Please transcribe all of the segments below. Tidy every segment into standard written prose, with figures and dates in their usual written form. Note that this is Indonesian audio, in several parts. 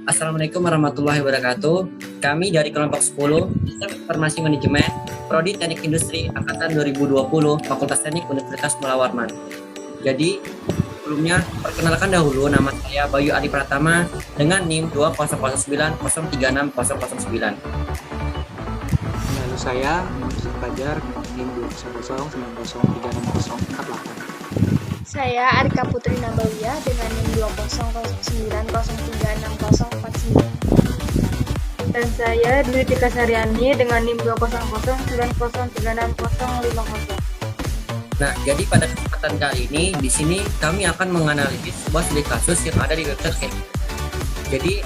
Assalamualaikum warahmatullahi wabarakatuh. Kami dari kelompok 10 Sistem Informasi Manajemen Prodi Teknik Industri Angkatan 2020 Fakultas Teknik Universitas Mula Warman. Jadi sebelumnya perkenalkan dahulu, nama saya Bayu Adi Pratama dengan NIM 20090360009. Lalu saya Yusuf Fajar NIM 2009090360048. Saya Arika Putri Nabalia dengan NIM 20090360049. Dan saya Dwi Tika Saryani dengan NIM 20090960050. Nah, jadi pada kesempatan kali ini di sini kami akan menganalisis sebuah studi kasus yang ada di website KEGEL. Jadi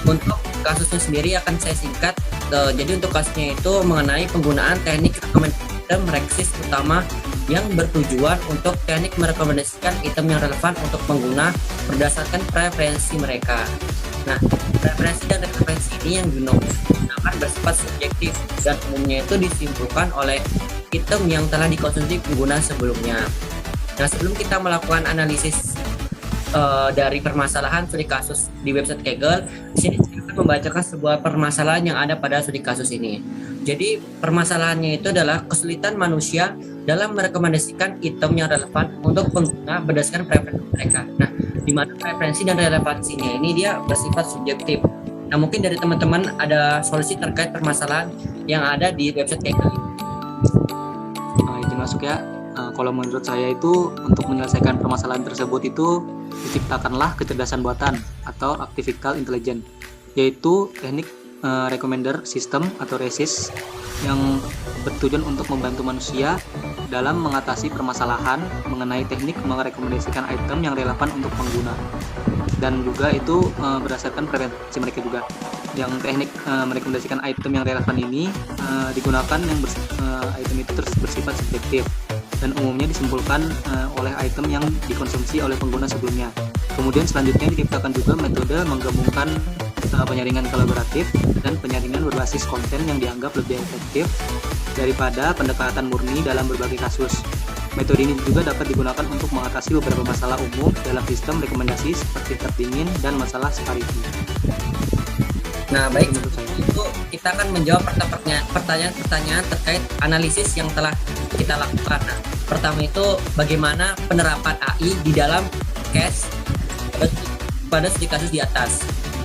untuk kasusnya sendiri akan saya singkat. Jadi untuk kasusnya itu mengenai penggunaan teknik rekomendasi item reksis utama yang bertujuan untuk teknik merekomendasikan item yang relevan untuk pengguna berdasarkan preferensi mereka. Nah, preferensi dan referensi ini yang digunakan bersifat subjektif dan umumnya itu disimpulkan oleh item yang telah dikonsumsi pengguna sebelumnya. Nah, sebelum kita melakukan analisis dari permasalahan studi kasus di website KEGEL, di sini saya akan membacakan sebuah permasalahan yang ada pada studi kasus ini. Jadi permasalahannya itu adalah kesulitan manusia dalam merekomendasikan item yang relevan untuk pengguna berdasarkan preferensi mereka. Nah, di mana preferensi dan relevansinya ini dia bersifat subjektif. Nah, mungkin dari teman-teman ada solusi terkait permasalahan yang ada di website KEGEL. Izin masuk ya. Kalau menurut saya itu untuk menyelesaikan permasalahan tersebut itu diciptakanlah kecerdasan buatan atau artificial intelligence, yaitu teknik recommender system atau RESYS yang bertujuan untuk membantu manusia dalam mengatasi permasalahan mengenai teknik merekomendasikan item yang relevan untuk pengguna, dan juga itu berdasarkan preferensi mereka juga. Yang teknik merekomendasikan item yang relevan ini digunakan yang item itu bersifat subjektif dan umumnya disimpulkan oleh item yang dikonsumsi oleh pengguna sebelumnya. Kemudian selanjutnya diciptakan juga metode menggabungkan penyaringan kolaboratif dan penyaringan berbasis konten yang dianggap lebih efektif daripada pendekatan murni dalam berbagai kasus. Metode ini juga dapat digunakan untuk mengatasi beberapa masalah umum dalam sistem rekomendasi seperti terpingin dan masalah separity. Nah, baik, itu kita akan menjawab pertanyaan-pertanyaan terkait analisis yang telah kita lakukan. Nah, pertama itu bagaimana penerapan AI di dalam case pada studi kasus di atas.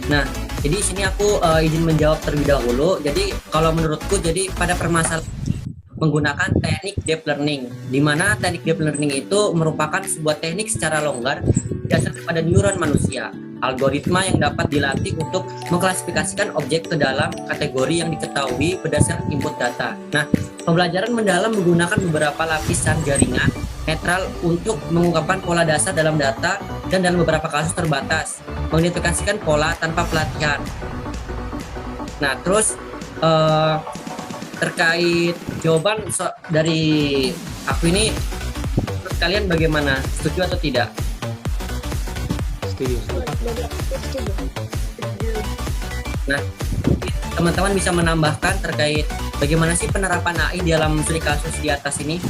Nah, jadi sini aku izin menjawab terlebih dahulu. Jadi kalau menurutku, jadi pada permasalahan menggunakan teknik deep learning, di mana teknik deep learning itu merupakan sebuah teknik secara longgar berdasarkan pada neuron manusia, algoritma yang dapat dilatih untuk mengklasifikasikan objek ke dalam kategori yang diketahui berdasarkan input data. Nah, pembelajaran mendalam menggunakan beberapa lapisan jaringan netral untuk mengungkapkan pola dasar dalam data dan dalam beberapa kasus terbatas mengidentifikasikan pola tanpa pelatihan. Nah, terus terkait jawaban dari aku ini, menurut kalian bagaimana? Setuju atau tidak? Setuju. Nah, teman-teman bisa menambahkan terkait bagaimana sih penerapan AI dalam studi kasus di atas ini?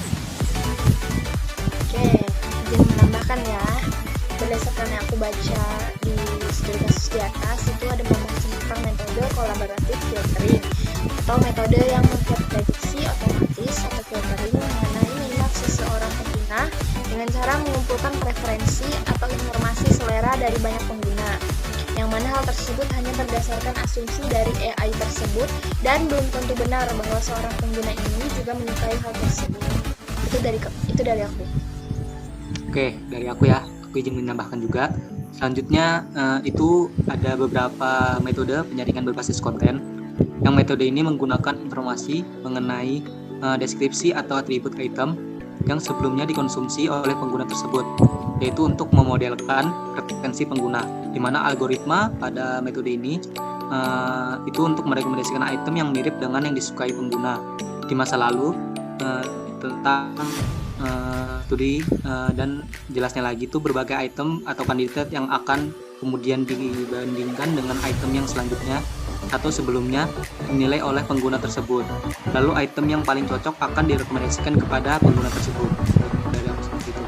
Oke, izin menambahkan ya. Berdasarkan yang aku baca di studi kasus di atas, itu ada membahas tentang metode kolaboratif filtering atau metode yang membuat prediksi otomatis atau filtering mengenai minat seseorang pengguna dengan cara mengumpulkan preferensi atau informasi selera dari banyak pengguna, yang mana hal tersebut hanya berdasarkan asumsi dari AI tersebut dan belum tentu benar bahwa seorang pengguna ini juga menyukai hal tersebut. Itu dari aku. Oke, dari aku ya. Aku izin menambahkan juga. Selanjutnya itu ada beberapa metode penyaringan berbasis konten. Yang metode ini menggunakan informasi mengenai deskripsi atau atribut item yang sebelumnya dikonsumsi oleh pengguna tersebut, yaitu untuk memodelkan preferensi pengguna, di mana algoritma pada metode ini itu untuk merekomendasikan item yang mirip dengan yang disukai pengguna di masa lalu tentang studi dan jelasnya lagi itu berbagai item atau kandidat yang akan kemudian dibandingkan dengan item yang selanjutnya atau sebelumnya dinilai oleh pengguna tersebut. Lalu item yang paling cocok akan direkomendasikan kepada pengguna tersebut. Dari aku seperti itu.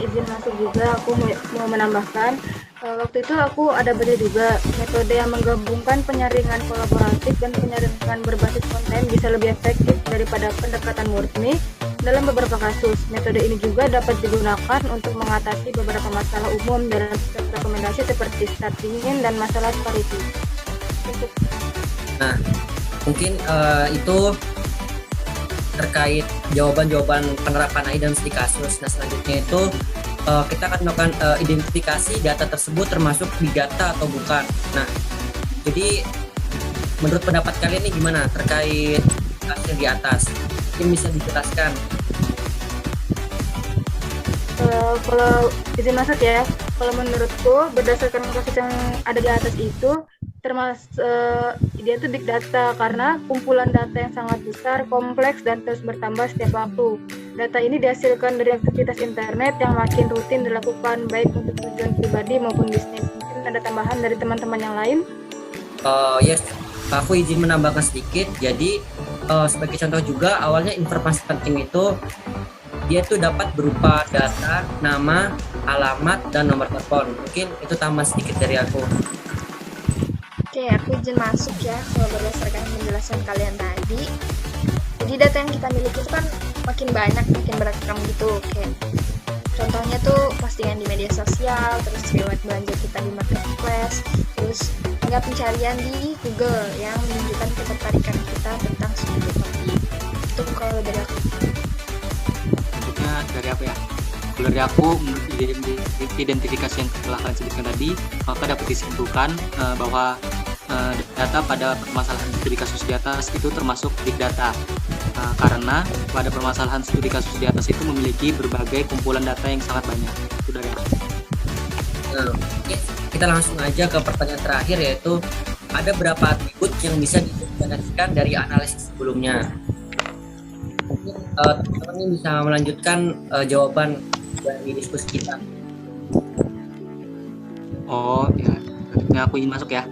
izin masuk juga, aku mau menambahkan. Waktu itu aku ada baca juga metode yang menggabungkan penyaringan kolaboratif dan penyaringan berbasis konten bisa lebih efektif daripada pendekatan murni dalam beberapa kasus. Metode ini juga dapat digunakan untuk mengatasi beberapa masalah umum dalam rekomendasi seperti start dingin dan masalah parity. Nah, mungkin itu terkait jawaban-jawaban penerapan AI dalam studi kasus. Nah, selanjutnya itu kita akan melakukan identifikasi data tersebut termasuk big data atau bukan. Nah, jadi menurut pendapat kalian ini gimana terkait hasil di atas? Mungkin bisa dijelaskan. Kalau izin masuk ya, kalau menurutku berdasarkan kasus yang ada di atas itu termasuk dia itu big data karena kumpulan data yang sangat besar, kompleks dan terus bertambah setiap waktu. Data ini dihasilkan dari aktivitas internet yang makin rutin dilakukan baik untuk tujuan pribadi maupun bisnis. Mungkin ada tambahan dari teman-teman yang lain? Yes, aku izin menambahkan sedikit. Jadi sebagai contoh juga awalnya informasi penting itu dia tuh dapat berupa data, nama, alamat, dan nomor telepon. Mungkin itu tambahan sedikit dari aku. Oke, aku izin masuk ya kalau berdasarkan penjelasan kalian tadi. Jadi data yang kita miliki itu kan makin banyak, makin beragam gitu. Kayak contohnya tuh postingan di media sosial, terus riwayat belanja kita di marketplace, terus hingga pencarian di Google yang menunjukkan ketertarikan kita tentang suatu topik. Itu kalau dari aku. Selanjutnya dari apa ya? Kalau dari aku, menurut identifikasi yang telah kalian sebutkan tadi, maka dapat disimpulkan bahwa data pada permasalahan studi kasus di atas itu termasuk big data. Karena pada permasalahan studi kasus di atas itu memiliki berbagai kumpulan data yang sangat banyak. Itu dari aku. Nah, oke, kita langsung aja ke pertanyaan terakhir, yaitu ada berapa atribut yang bisa didefinisikan dari analisis sebelumnya. Mungkin teman-teman ini bisa melanjutkan jawaban dari diskusi kita. Oh ya, selanjutnya aku ingin masuk ya.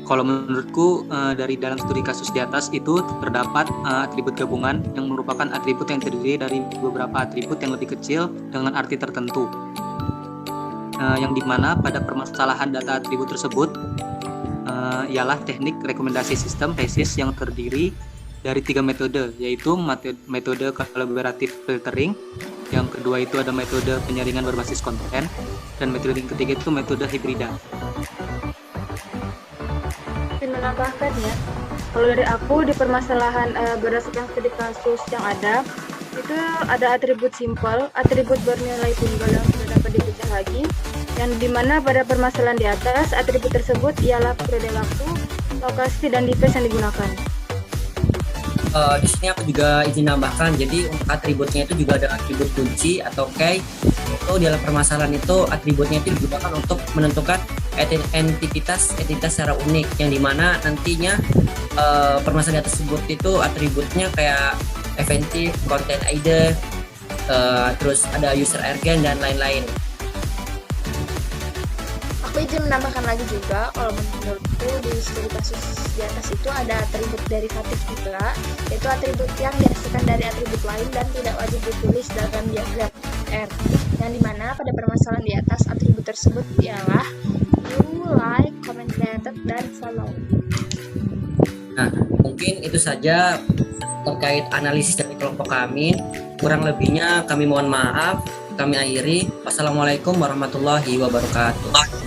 Kalau menurutku dari dalam studi kasus di atas itu terdapat atribut gabungan yang merupakan atribut yang terdiri dari beberapa atribut yang lebih kecil dengan arti tertentu. Yang dimana pada permasalahan data atribut tersebut ialah teknik rekomendasi sistem TESIS yang terdiri dari 3 metode, yaitu metode kolaboratif filtering, yang kedua itu ada metode penyaringan berbasis konten, dan metode yang ketiga itu metode hibrida. Menambahkan ya, kalau dari aku di permasalahan berdasarkan studi kasus yang ada itu ada atribut simpel, atribut bernilai tunggal yang sudah dapat dipecah lagi, yang dimana pada permasalahan di atas atribut tersebut ialah periode waktu, lokasi dan device yang digunakan. Di sini aku juga izin nambahkan, jadi untuk atributnya itu juga ada atribut kunci atau key. Itu dalam permasalahan itu atributnya itu digunakan untuk menentukan entitas secara unik, yang dimana nantinya permasalahan tersebut itu atributnya kayak eventive, content ID, terus ada user agent dan lain-lain. Aku izin menambahkan lagi juga, kalau menurutku di studi kasus di atas itu ada atribut derivatif juga, yaitu atribut yang dihasilkan dari atribut lain dan tidak wajib ditulis dalam diagram R, yang dimana pada permasalahan di atas atribut tersebut ialah view, like, comment related, dan follow. Nah, mungkin itu saja terkait analisis dari kelompok kami. Kurang lebihnya kami mohon maaf. Kami akhiri. Wassalamualaikum warahmatullahi wabarakatuh.